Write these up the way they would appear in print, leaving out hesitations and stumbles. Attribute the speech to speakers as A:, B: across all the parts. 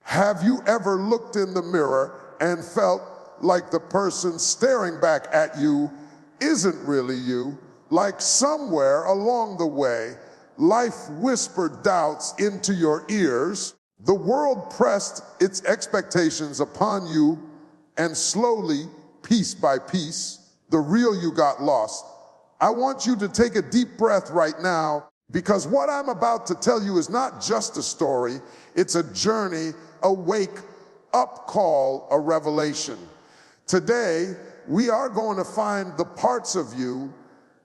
A: Have you ever looked in the mirror and felt like the person staring back at you isn't really you? Like somewhere along the way, life whispered doubts into your ears. The world pressed its expectations upon you, and slowly, piece by piece, the real you got lost. I want you to take a deep breath right now, because what I'm about to tell you is not just a story, it's a journey, a wake-up call, a revelation. Today, we are going to find the parts of you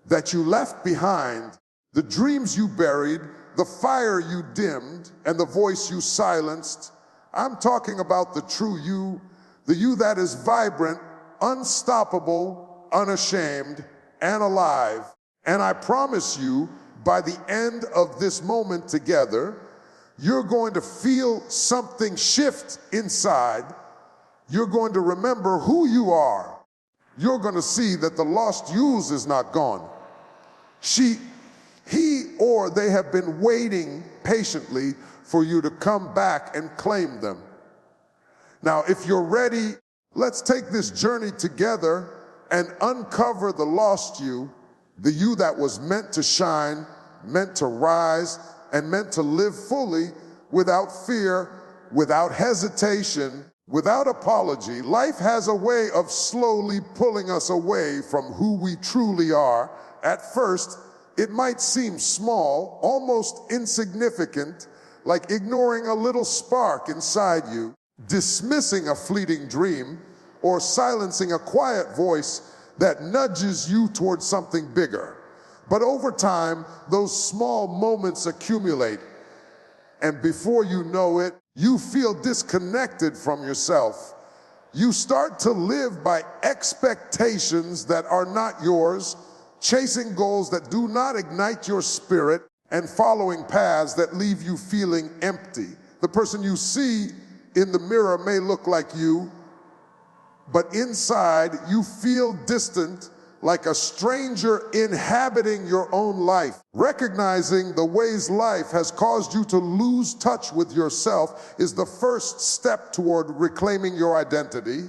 A: that you left behind, the dreams you buried, the fire you dimmed, and the voice you silenced. I'm talking about the true you, the you that is vibrant, unstoppable, unashamed, and alive. And I promise you, by the end of this moment together, you're going to feel something shift inside. You're going to remember who you are. You're going to see that the lost yous is not gone. He or they have been waiting patiently for you to come back and claim them. Now, if you're ready, let's take this journey together and uncover the lost you, the you that was meant to shine, meant to rise, and meant to live fully without fear, without hesitation, without apology. Life has a way of slowly pulling us away from who we truly are. At first, it might seem small, almost insignificant, like ignoring a little spark inside you, dismissing a fleeting dream, or silencing a quiet voice that nudges you towards something bigger. But over time, those small moments accumulate, and before you know it, you feel disconnected from yourself. You start to live by expectations that are not yours, chasing goals that do not ignite your spirit, and following paths that leave you feeling empty. The person you see in the mirror may look like you, but inside you feel distant, like a stranger inhabiting your own life. Recognizing the ways life has caused you to lose touch with yourself is the first step toward reclaiming your identity.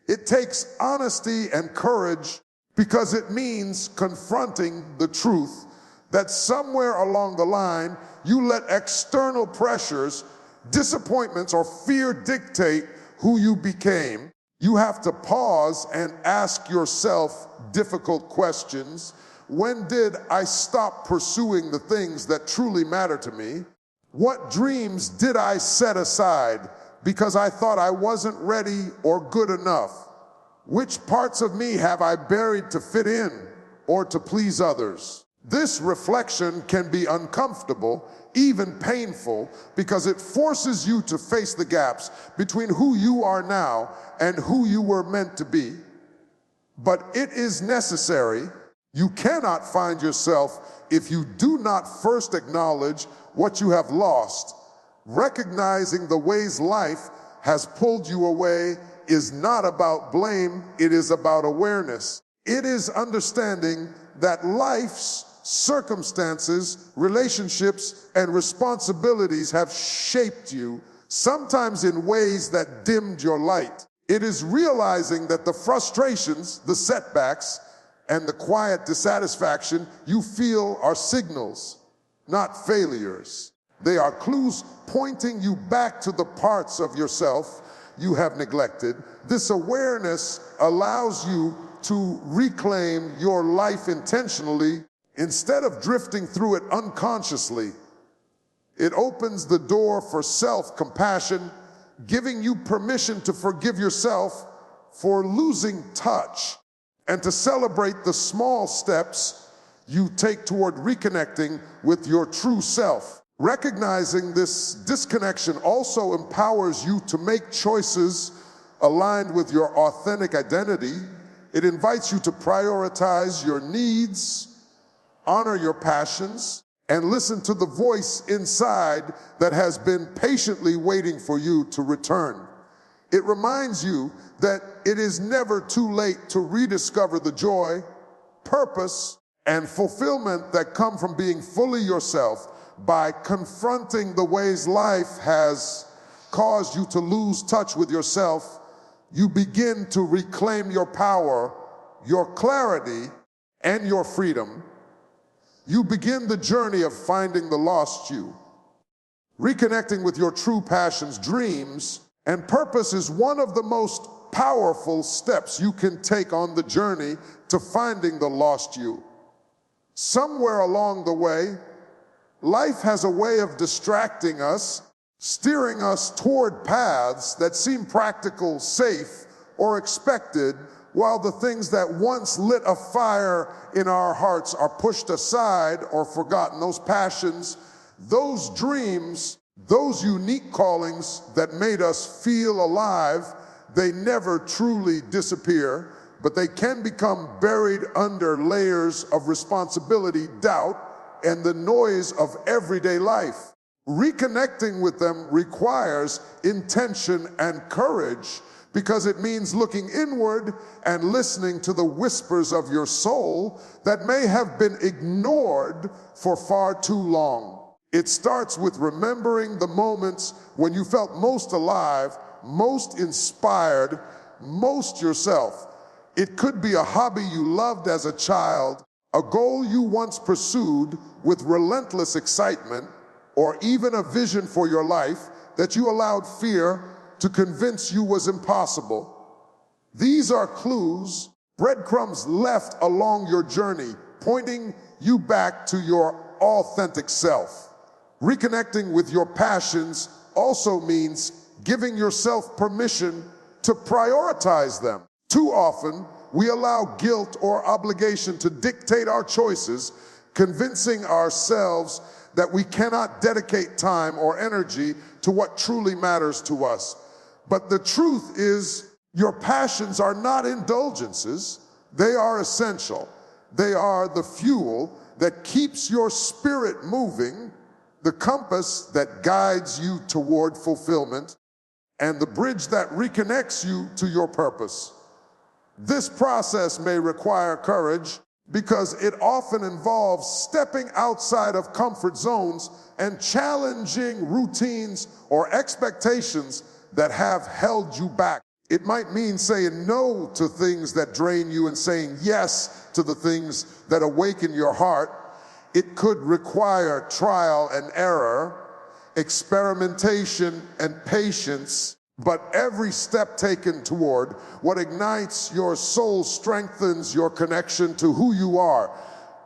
A: It takes honesty and courage, because it means confronting the truth that somewhere along the line you let external pressures, disappointments, or fear dictate who you became. You have to pause and ask yourself difficult questions. When did I stop pursuing the things that truly matter to me? What dreams did I set aside because I thought I wasn't ready or good enough? Which parts of me have I buried to fit in or to please others? This reflection can be uncomfortable, even painful, because it forces you to face the gaps between who you are now and who you were meant to be. But it is necessary. You cannot find yourself if you do not first acknowledge what you have lost. Recognizing the ways life has pulled you away is not about blame, it is about awareness. It is understanding that life's circumstances, relationships, and responsibilities have shaped you, sometimes in ways that dimmed your light. It is realizing that the frustrations, the setbacks, and the quiet dissatisfaction you feel are signals, not failures. They are clues pointing you back to the parts of yourself you have neglected. This awareness allows you to reclaim your life intentionally instead of drifting through it unconsciously. It opens the door for self-compassion, giving you permission to forgive yourself for losing touch and to celebrate the small steps you take toward reconnecting with your true self. Recognizing this disconnection also empowers you to make choices aligned with your authentic identity. It invites you to prioritize your needs, honor your passions, and listen to the voice inside that has been patiently waiting for you to return. It reminds you that it is never too late to rediscover the joy, purpose, and fulfillment that come from being fully yourself by confronting the ways life has caused you to lose touch with yourself, you begin to reclaim your power, your clarity, and your freedom. You begin the journey of finding the lost you. Reconnecting with your true passions, dreams, and purpose is one of the most powerful steps you can take on the journey to finding the lost you. Somewhere along the way, life has a way of distracting us, steering us toward paths that seem practical, safe, or expected, while the things that once lit a fire in our hearts are pushed aside or forgotten. Those passions, those dreams, those unique callings that made us feel alive, they never truly disappear, but they can become buried under layers of responsibility, doubt, and the noise of everyday life. Reconnecting with them requires intention and courage, because it means looking inward and listening to the whispers of your soul that may have been ignored for far too long. It starts with remembering the moments when you felt most alive, most inspired, most yourself. It could be a hobby you loved as a child, a goal you once pursued with relentless excitement, or even a vision for your life that you allowed fear to convince you was impossible. These are clues, breadcrumbs left along your journey, pointing you back to your authentic self. Reconnecting with your passions also means giving yourself permission to prioritize them. Too often, we allow guilt or obligation to dictate our choices, convincing ourselves that we cannot dedicate time or energy to what truly matters to us. But the truth is, your passions are not indulgences. They are essential. They are the fuel that keeps your spirit moving, the compass that guides you toward fulfillment, and the bridge that reconnects you to your purpose. This process may require courage, because it often involves stepping outside of comfort zones and challenging routines or expectations that have held you back. It might mean saying no to things that drain you and saying yes to the things that awaken your heart. It could require trial and error, experimentation and patience, but every step taken toward what ignites your soul strengthens your connection to who you are.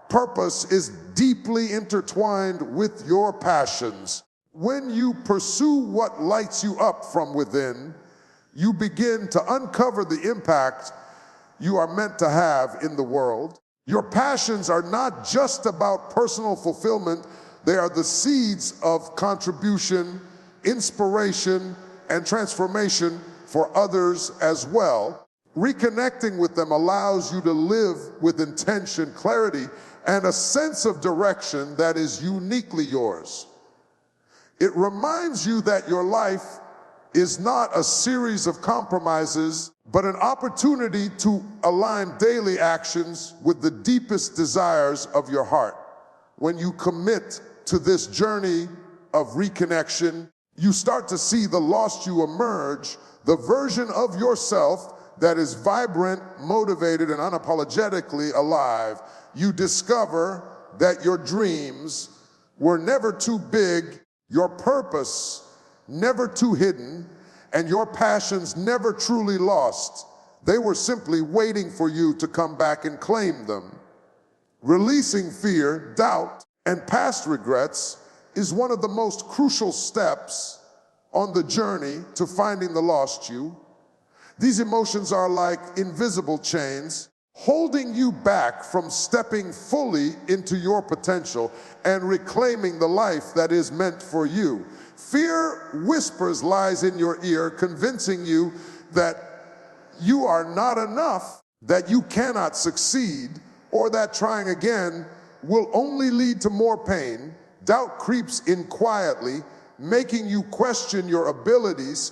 A: Purpose is deeply intertwined with your passions. When you pursue what lights you up from within, you begin to uncover the impact you are meant to have in the world. Your passions are not just about personal fulfillment, they are the seeds of contribution, inspiration, and transformation for others as well. Reconnecting with them allows you to live with intention, clarity, and a sense of direction that is uniquely yours. It reminds you that your life is not a series of compromises, but an opportunity to align daily actions with the deepest desires of your heart. When you commit to this journey of reconnection, you start to see the lost you emerge, the version of yourself that is vibrant, motivated, and unapologetically alive. You discover that your dreams were never too big, your purpose never too hidden, and your passions never truly lost. They were simply waiting for you to come back and claim them. Releasing fear, doubt, and past regrets is one of the most crucial steps on the journey to finding the lost you. These emotions are like invisible chains, holding you back from stepping fully into your potential and reclaiming the life that is meant for you. Fear whispers lies in your ear, convincing you that you are not enough, that you cannot succeed, or that trying again will only lead to more pain. Doubt creeps in quietly, making you question your abilities,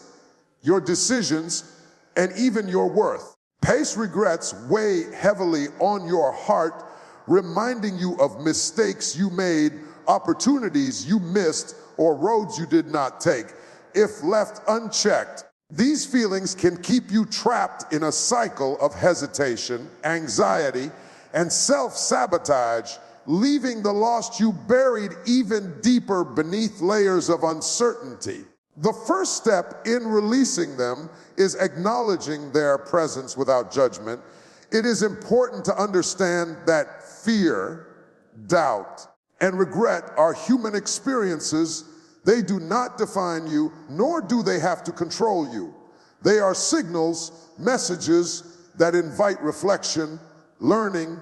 A: your decisions, and even your worth. Past regrets weigh heavily on your heart, reminding you of mistakes you made, opportunities you missed, or roads you did not take. if left unchecked. These feelings can keep you trapped in a cycle of hesitation, anxiety, and self-sabotage, leaving the lost you buried even deeper beneath layers of uncertainty. The first step in releasing them is acknowledging their presence without judgment. It is important to understand that fear, doubt, and regret are human experiences. They do not define you, nor do they have to control you. They are signals, messages that invite reflection, learning,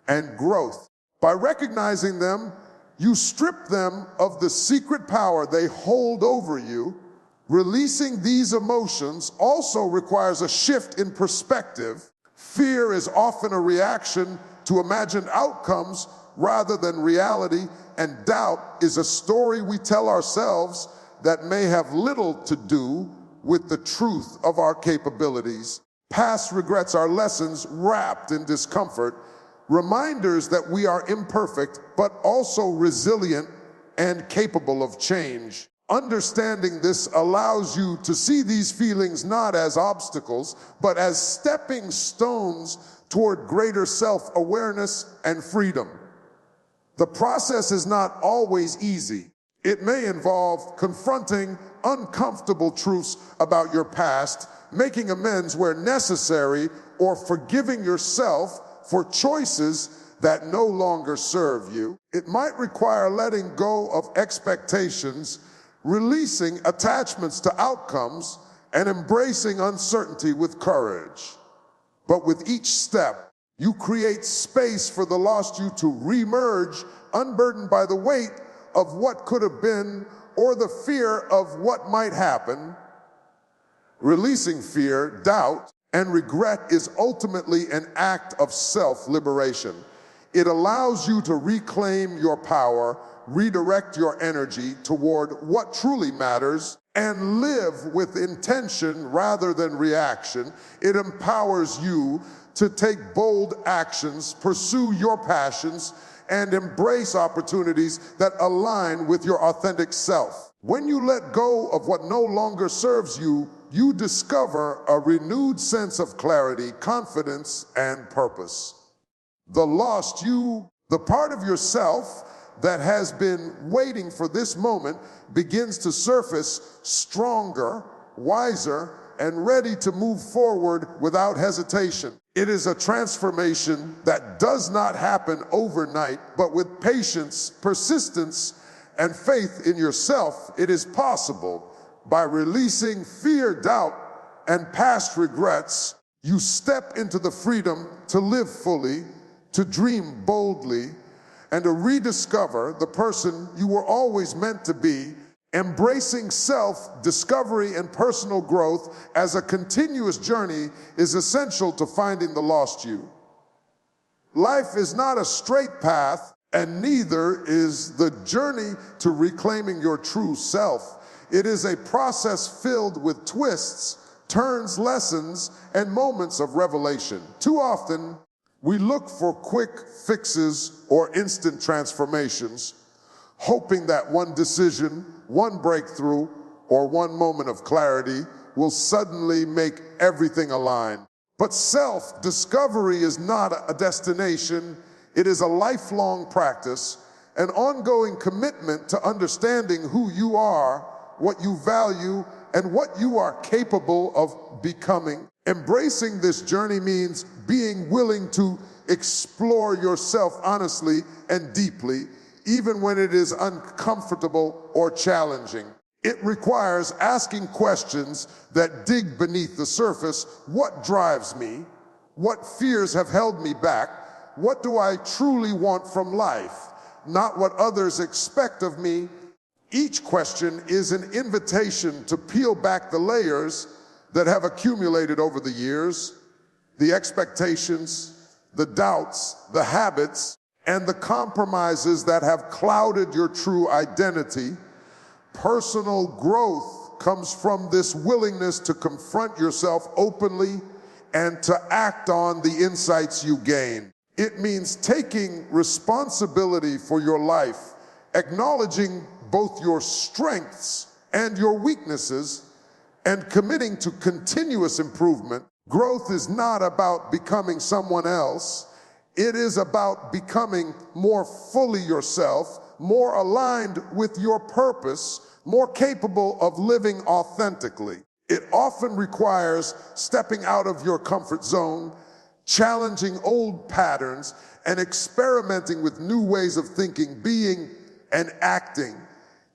A: and growth. By recognizing them, you strip them of the secret power they hold over you. Releasing these emotions also requires a shift in perspective. Fear is often a reaction to imagined outcomes rather than reality, and doubt is a story we tell ourselves that may have little to do with the truth of our capabilities. Past regrets are lessons wrapped in discomfort, reminders that we are imperfect, but also resilient and capable of change. Understanding this allows you to see these feelings not as obstacles, but as stepping stones toward greater self-awareness and freedom. The process is not always easy. It may involve confronting uncomfortable truths about your past, making amends where necessary, or forgiving yourself for choices that no longer serve you. It might require letting go of expectations, releasing attachments to outcomes, and embracing uncertainty with courage. But with each step, you create space for the lost you to reemerge, unburdened by the weight of what could have been or the fear of what might happen. Releasing fear, doubt, and regret is ultimately an act of self-liberation. It allows you to reclaim your power, redirect your energy toward what truly matters, and live with intention rather than reaction. It empowers you to take bold actions, pursue your passions, and embrace opportunities that align with your authentic self. When you let go of what no longer serves you, you discover a renewed sense of clarity, confidence, and purpose. The lost you, the part of yourself that has been waiting for this moment, begins to surface stronger, wiser, and ready to move forward without hesitation. It is a transformation that does not happen overnight, but with patience, persistence, and faith in yourself, it is possible. By releasing fear, doubt, and past regrets, you step into the freedom to live fully, to dream boldly, and to rediscover the person you were always meant to be. Embracing self-discovery and personal growth as a continuous journey is essential to finding the lost you. Life is not a straight path, and neither is the journey to reclaiming your true self. It is a process filled with twists, turns, lessons, and moments of revelation. Too often, we look for quick fixes or instant transformations, hoping that one decision, one breakthrough, or one moment of clarity will suddenly make everything align. But self-discovery is not a destination. It is a lifelong practice, an ongoing commitment to understanding who you are, what you value, and what you are capable of becoming. Embracing this journey means being willing to explore yourself honestly and deeply, even when it is uncomfortable or challenging. It requires asking questions that dig beneath the surface. What drives me? What fears have held me back? What do I truly want from life? Not what others expect of me. Each question is an invitation to peel back the layers that have accumulated over the years, the expectations, the doubts, the habits, and the compromises that have clouded your true identity. Personal growth comes from this willingness to confront yourself openly and to act on the insights you gain. It means taking responsibility for your life, acknowledging both your strengths and your weaknesses, and committing to continuous improvement. Growth is not about becoming someone else. It is about becoming more fully yourself, more aligned with your purpose, more capable of living authentically. It often requires stepping out of your comfort zone, challenging old patterns, and experimenting with new ways of thinking, being, and acting.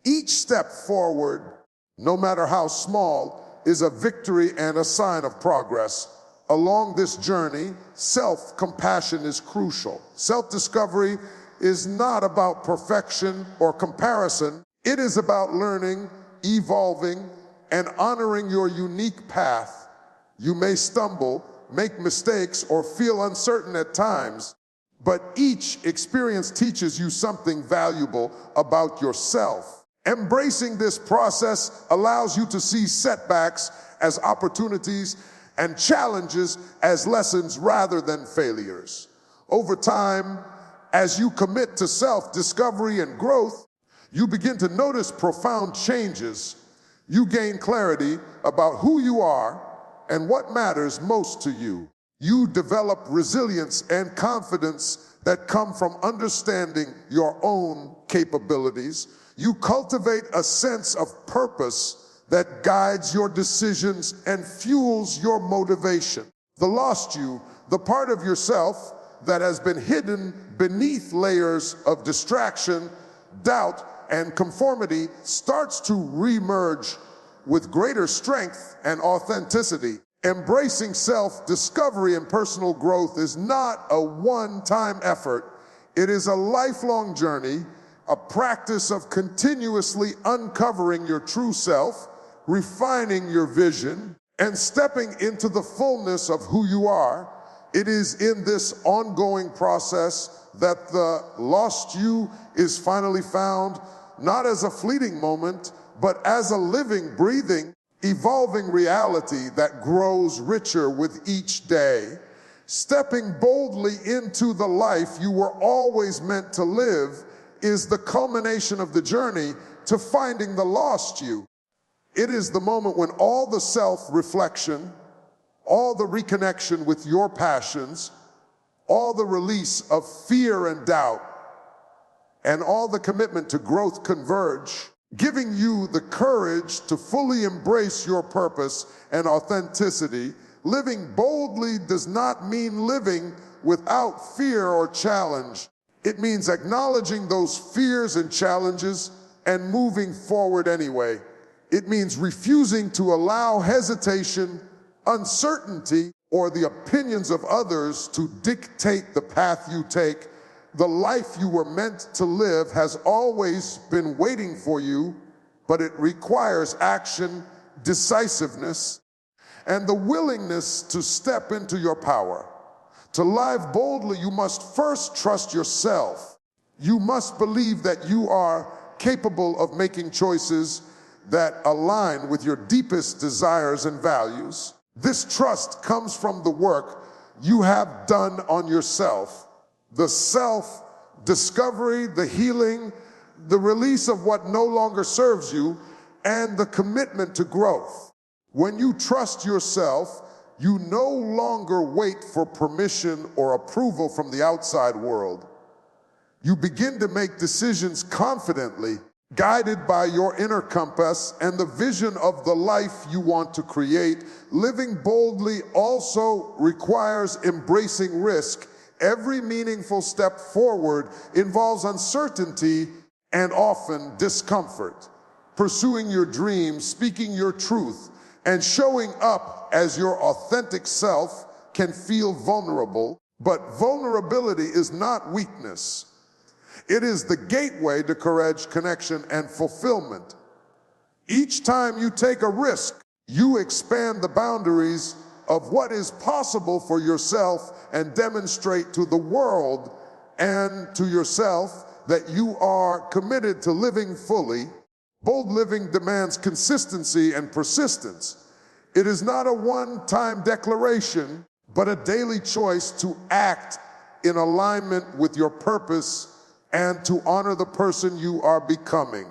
A: Each step forward, no matter how small, is a victory and a sign of progress. Along this journey, self-compassion is crucial. Self-discovery is not about perfection or comparison. It is about learning, evolving, and honoring your unique path. You may stumble, make mistakes, or feel uncertain at times, but each experience teaches you something valuable about yourself. Embracing this process allows you to see setbacks as opportunities and challenges as lessons rather than failures. Over time, as you commit to self-discovery and growth, you begin to notice profound changes. You gain clarity about who you are and what matters most to you. You develop resilience and confidence that come from understanding your own capabilities. You cultivate a sense of purpose that guides your decisions and fuels your motivation. The lost you, the part of yourself that has been hidden beneath layers of distraction, doubt, and conformity, starts to reemerge with greater strength and authenticity. Embracing self-discovery and personal growth is not a one-time effort. It is a lifelong journey, a practice of continuously uncovering your true self, refining your vision, and stepping into the fullness of who you are. It is in this ongoing process that the lost you is finally found, not as a fleeting moment, but as a living, breathing, evolving reality that grows richer with each day. Stepping boldly into the life you were always meant to live is the culmination of the journey to finding the lost you. It is the moment when all the self-reflection, all the reconnection with your passions, all the release of fear and doubt, and all the commitment to growth converge, giving you the courage to fully embrace your purpose and authenticity. Living boldly does not mean living without fear or challenge. It means acknowledging those fears and challenges and moving forward anyway. It means refusing to allow hesitation, uncertainty, or the opinions of others to dictate the path you take. The life you were meant to live has always been waiting for you, but it requires action, decisiveness, and the willingness to step into your power. To live boldly, you must first trust yourself. You must believe that you are capable of making choices that align with your deepest desires and values. This trust comes from the work you have done on yourself. The self-discovery, the healing, the release of what no longer serves you, and the commitment to growth. When you trust yourself, you no longer wait for permission or approval from the outside world. You begin to make decisions confidently, guided by your inner compass and the vision of the life you want to create. Living boldly also requires embracing risk. Every meaningful step forward involves uncertainty and often discomfort. Pursuing your dreams, speaking your truth, and showing up as your authentic self can feel vulnerable, but vulnerability is not weakness. It is the gateway to courage, connection, and fulfillment. Each time you take a risk, you expand the boundaries of what is possible for yourself and demonstrate to the world and to yourself that you are committed to living fully. Bold living demands consistency and persistence. It is not a one-time declaration, but a daily choice to act in alignment with your purpose and to honor the person you are becoming.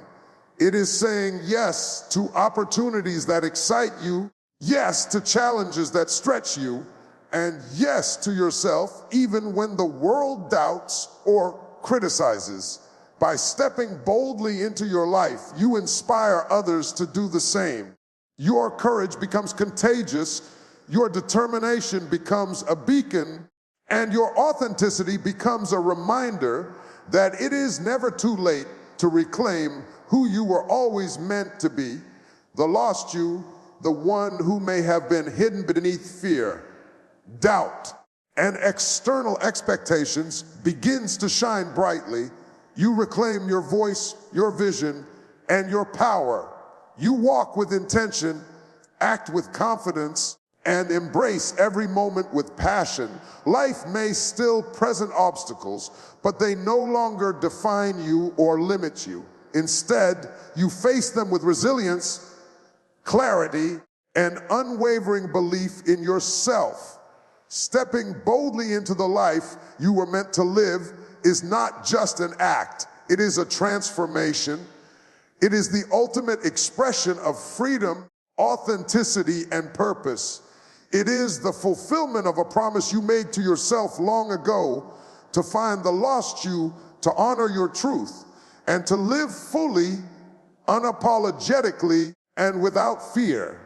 A: It is saying yes to opportunities that excite you, yes to challenges that stretch you, and yes to yourself even when the world doubts or criticizes. By stepping boldly into your life, you inspire others to do the same. Your courage becomes contagious, your determination becomes a beacon, and your authenticity becomes a reminder that it is never too late to reclaim who you were always meant to be, the lost you, the one who may have been hidden beneath fear, doubt, and external expectations begins to shine brightly. You reclaim your voice, your vision, and your power. You walk with intention, act with confidence, and embrace every moment with passion. Life may still present obstacles, but they no longer define you or limit you. Instead, you face them with resilience, clarity, and unwavering belief in yourself. Stepping boldly into the life you were meant to live is not just an act, it is a transformation. It is the ultimate expression of freedom, authenticity, and purpose. It is the fulfillment of a promise you made to yourself long ago to find the lost you, to honor your truth, and to live fully, unapologetically, and without fear.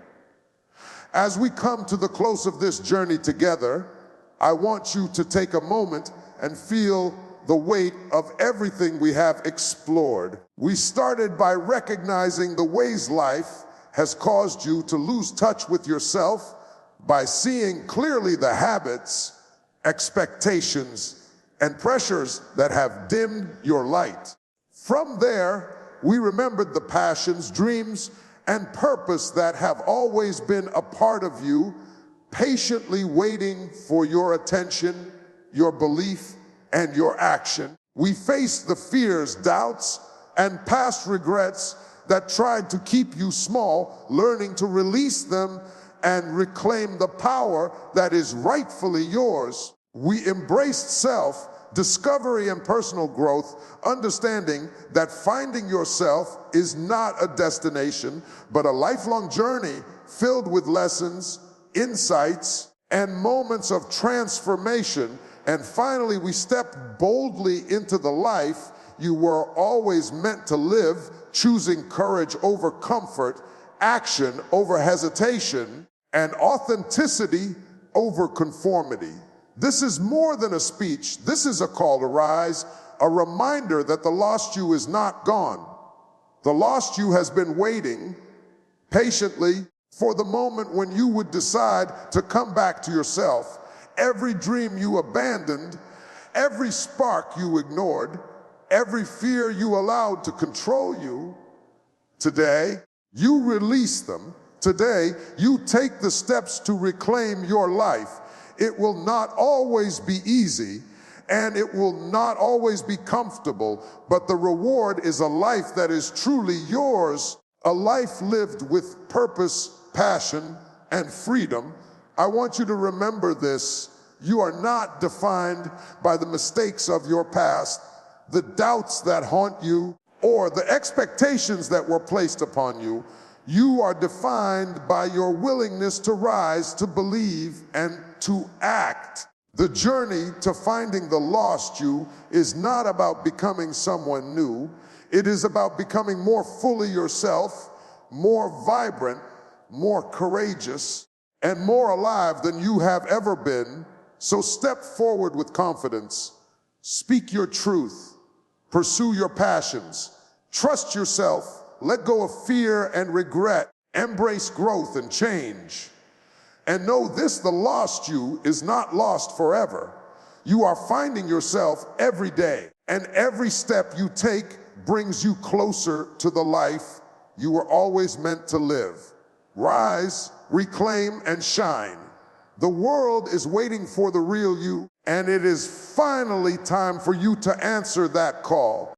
A: As we come to the close of this journey together, I want you to take a moment and feel the weight of everything we have explored. We started by recognizing the ways life has caused you to lose touch with yourself, by seeing clearly the habits, expectations, and pressures that have dimmed your light. From there, we remembered the passions, dreams, and purpose that have always been a part of you, patiently waiting for your attention, your belief, and your action. We faced the fears, doubts, and past regrets that tried to keep you small, learning to release them and reclaim the power that is rightfully yours. We embraced self, discovery, and personal growth, understanding that finding yourself is not a destination, but a lifelong journey filled with lessons, insights, and moments of transformation. And finally, we stepped boldly into the life you were always meant to live, choosing courage over comfort, action over hesitation, and authenticity over conformity. This is more than a speech. This is a call to rise, a reminder that the lost you is not gone. The lost you has been waiting patiently for the moment when you would decide to come back to yourself. Every dream you abandoned, every spark you ignored, every fear you allowed to control you, today, you release them. Today, you take the steps to reclaim your life. It will not always be easy, and it will not always be comfortable, but the reward is a life that is truly yours, a life lived with purpose, passion, and freedom. I want you to remember this. You are not defined by the mistakes of your past, the doubts that haunt you, or the expectations that were placed upon you. You are defined by your willingness to rise, to believe, and to act. The journey to finding the lost you is not about becoming someone new. It is about becoming more fully yourself, more vibrant, more courageous, and more alive than you have ever been. So step forward with confidence. Speak your truth. Pursue your passions. Trust yourself. Let go of fear and regret. Embrace growth and change. And know this, the lost you is not lost forever. You are finding yourself every day, and every step you take brings you closer to the life you were always meant to live. Rise, reclaim, and shine. The world is waiting for the real you, and it is finally time for you to answer that call.